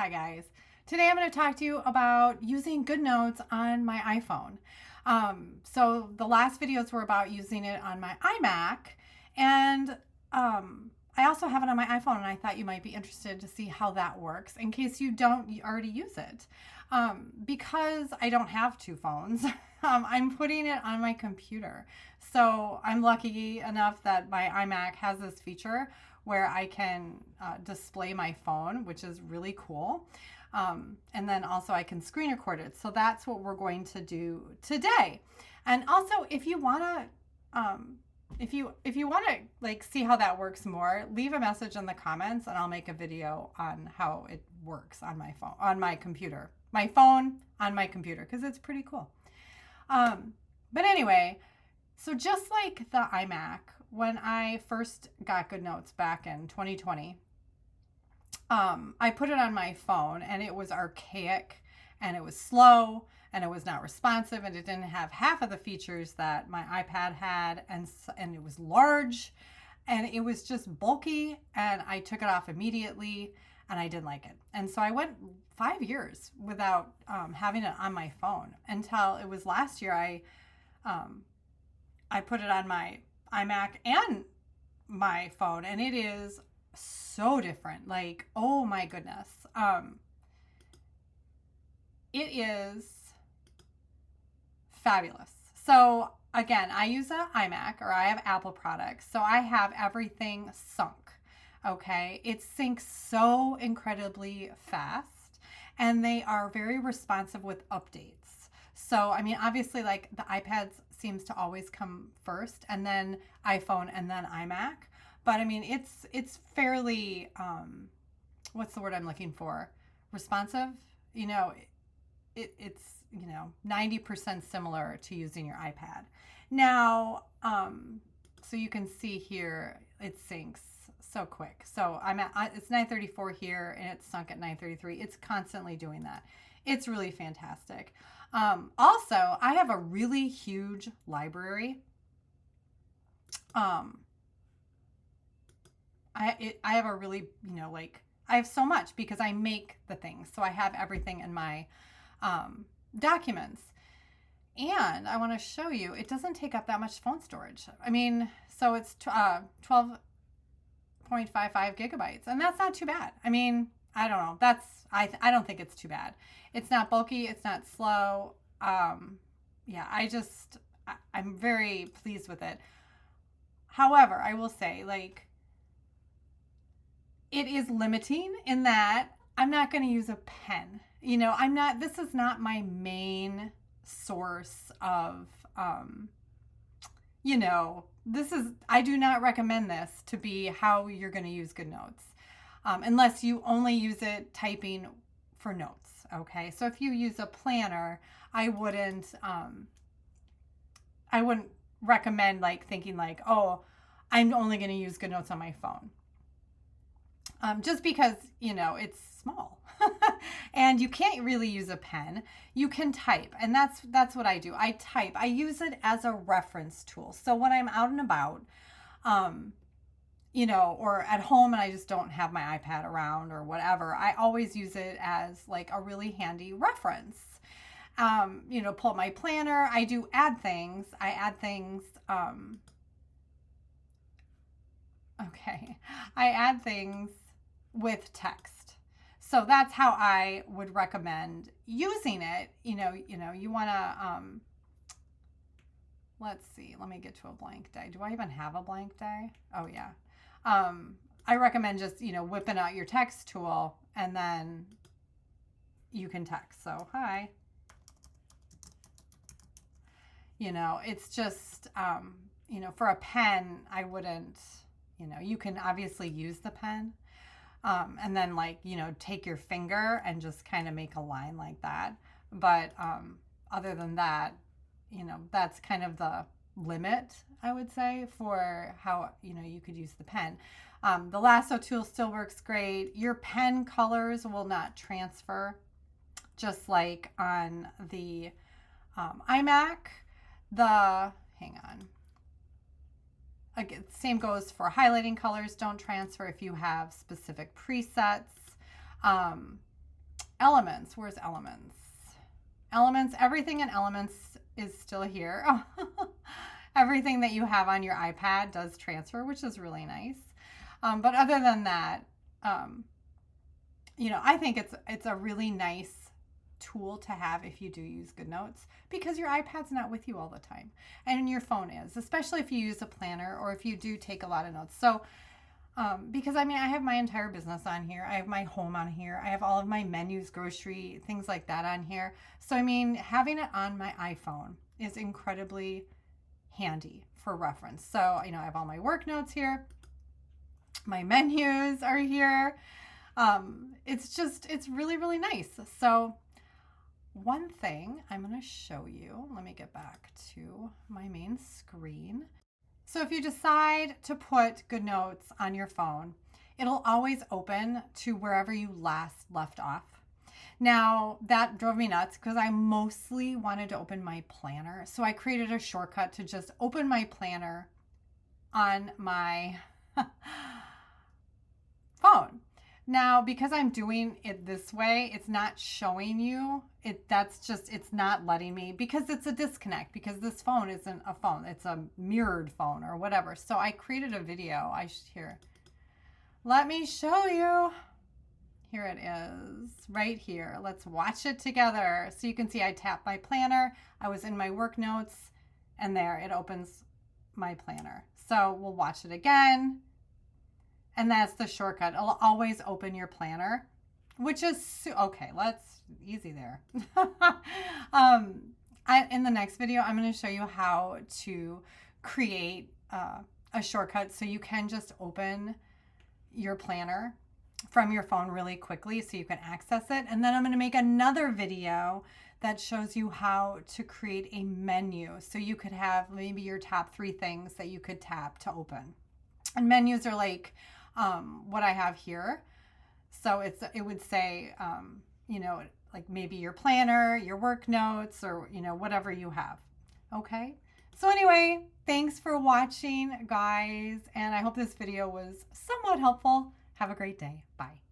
Hi guys. Today I'm going to talk to you about using Goodnotes on my iPhone. So the last videos were about using it on my iMac, and I also have it on my iPhone, and I thought you might be interested to see how that works in case you don't already use it. Because I don't have two phones, I'm putting it on my computer. So I'm lucky enough that my iMac has this feature where I can display my phone, which is really cool. And then also I can screen record it. So that's what we're going to do today. And also, if you want to, if you want to like see how that works more, leave a message in the comments, and I'll make a video on how it works on my phone, on my computer, my phone on my computer, because it's pretty cool. But anyway, so just like the iMac, when I first got Goodnotes back in 2020, I put it on my phone, and it was archaic, and it was slow, and it was not responsive, and it didn't have half of the features that my iPad had, and it was large, and it was just bulky, and I took it off immediately, and I didn't like it. And so I went 5 years without having it on my phone until it was last year I put it on my iMac and my phone, and it is so different. Like, oh my goodness. It is fabulous. So again, I use an iMac, or I have Apple products, so I have everything sunk. Okay, it syncs so incredibly fast, and they are very responsive with updates. So I mean, obviously, like the iPads seems to always come first, and then iPhone, and then iMac. But I mean, it's fairly what's the word I'm looking for? Responsive. You know, it's 90% similar to using your iPad. Now, so you can see here it syncs so quick. So it's 9:34 here, and it's sunk at 9:33. It's constantly doing that. It's really fantastic. Also, I have a really huge library. I have a really, like, I have so much because I make the things. So I have everything in my documents. And I want to show you, it doesn't take up that much phone storage. I mean, so it's 12.55 gigabytes, and that's not too bad. I mean, I don't know. I don't think it's too bad. It's not bulky. It's not slow. Yeah, I'm very pleased with it. However, I will say, like, it is limiting in that I'm not going to use a pen. This is not my main source of, I do not recommend this to be how you're going to use Goodnotes, unless you only use it typing for notes. Okay. So if you use a planner, I wouldn't recommend like thinking like, oh, I'm only going to use Goodnotes on my phone. Just because, it's small and you can't really use a pen. You can type, and that's what I do. I type. I use it as a reference tool. So when I'm out and about, or at home and I just don't have my iPad around or whatever, I always use it as like a really handy reference. Pull up my planner. I do add things. I add things. I add things with text. So that's how I would recommend using it. You want to, let's see, let me get to a blank day. Do I even have a blank day? Oh yeah. I recommend just, whipping out your text tool, and then you can text. So, hi. It's just, for a pen, I wouldn't, you can obviously use the pen. And then take your finger and just kind of make a line like that. But other than that, that's kind of the limit, I would say, for how, you could use the pen. The lasso tool still works great. Your pen colors will not transfer, just like on the iMac. Hang on. Again, same goes for highlighting colors. Don't transfer if you have specific presets. Elements. Where's Elements? Elements, everything in Elements is still here. Everything that you have on your iPad does transfer, which is really nice. But other than that, I think it's a really nice tool to have if you do use Goodnotes, because your iPad's not with you all the time and your phone is, especially if you use a planner or if you do take a lot of notes. So because I have my entire business on here. I have my home on here. I have all of my menus, grocery, things like that on here. So having it on my iPhone is incredibly handy for reference. So, I have all my work notes here. My menus are here. It's really, really nice. So one thing I'm going to show you, let me get back to my main screen. So if you decide to put Goodnotes on your phone, it'll always open to wherever you last left off. Now, that drove me nuts because I mostly wanted to open my planner. So I created a shortcut to just open my planner on my phone. Now, because I'm doing it this way, it's not showing you. It's not letting me, because it's a disconnect, because this phone isn't a phone. It's a mirrored phone or whatever. So I created a video. Here. Let me show you. Here it is, right here. Let's watch it together. So you can see I tapped my planner. I was in my work notes, and there it opens my planner. So we'll watch it again. And that's the shortcut. It'll always open your planner, which is okay. Easy there. In the next video, I'm going to show you how to create a shortcut so you can just open your planner from your phone really quickly so you can access it. And then I'm going to make another video that shows you how to create a menu. So you could have maybe your top 3 things that you could tap to open. And menus are like what I have here. So it would say, like maybe your planner, your work notes, or, whatever you have. Okay. So anyway, thanks for watching, guys. And I hope this video was somewhat helpful. Have a great day. Bye.